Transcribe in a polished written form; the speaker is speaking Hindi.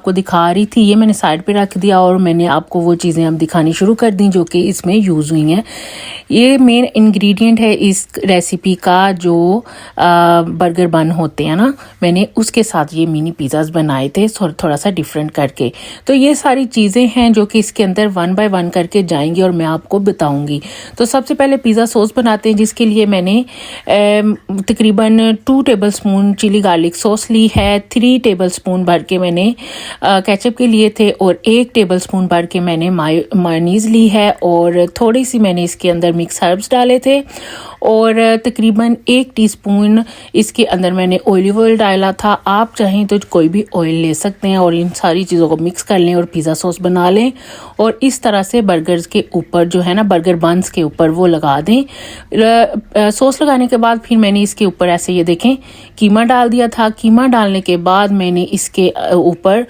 आपको दिखा रही थी ये मैंने साइड पे रख दिया और मैंने आपको वो चीज़ें अब दिखानी शुरू कर दी जो कि इसमें यूज़ हुई हैं। ये मेन इंग्रेडिएंट है इस रेसिपी का जो बर्गर बन होते हैं ना, मैंने उसके साथ ये मिनी पिज़्ज़ाज बनाए थे थोड़ा सा डिफरेंट करके। तो ये सारी चीज़ें हैं जो कि इसके अंदर 1 बाय 1 करके जाएंगी और मैं आपको बताऊंगी। तो सबसे पहले पिज़्ज़ा सॉस बनाते हैं, जिसके लिए मैंने तकरीबन 2 टेबलस्पून चिली गार्लिक सॉस ली है, 3 टेबलस्पून भर के मैंने केचप के लिए थे और 1 टेबलस्पून भर के मैंने मायोनीज़ ली है और थोड़ी सी मैंने इसके अंदर मिक्स हर्ब्स डाले थे और तकरीबन 1 टीस्पून इसके अंदर मैंने ऑलिव ऑयल डाला था। आप चाहें तो कोई भी ऑयल ले सकते हैं और इन सारी चीज़ों को मिक्स कर लें और पिज़्ज़ा सॉस बना लें और इस तरह से बर्गर्स के ऊपर जो है ना, बर्गर बंस के ऊपर वो लगा दें। सॉस लगाने के बाद फिर मैंने इसके ऊपर ऐसे ये देखें कीमा डाल दिया था। कीमा डालने के बाद मैंने इसके ऊपर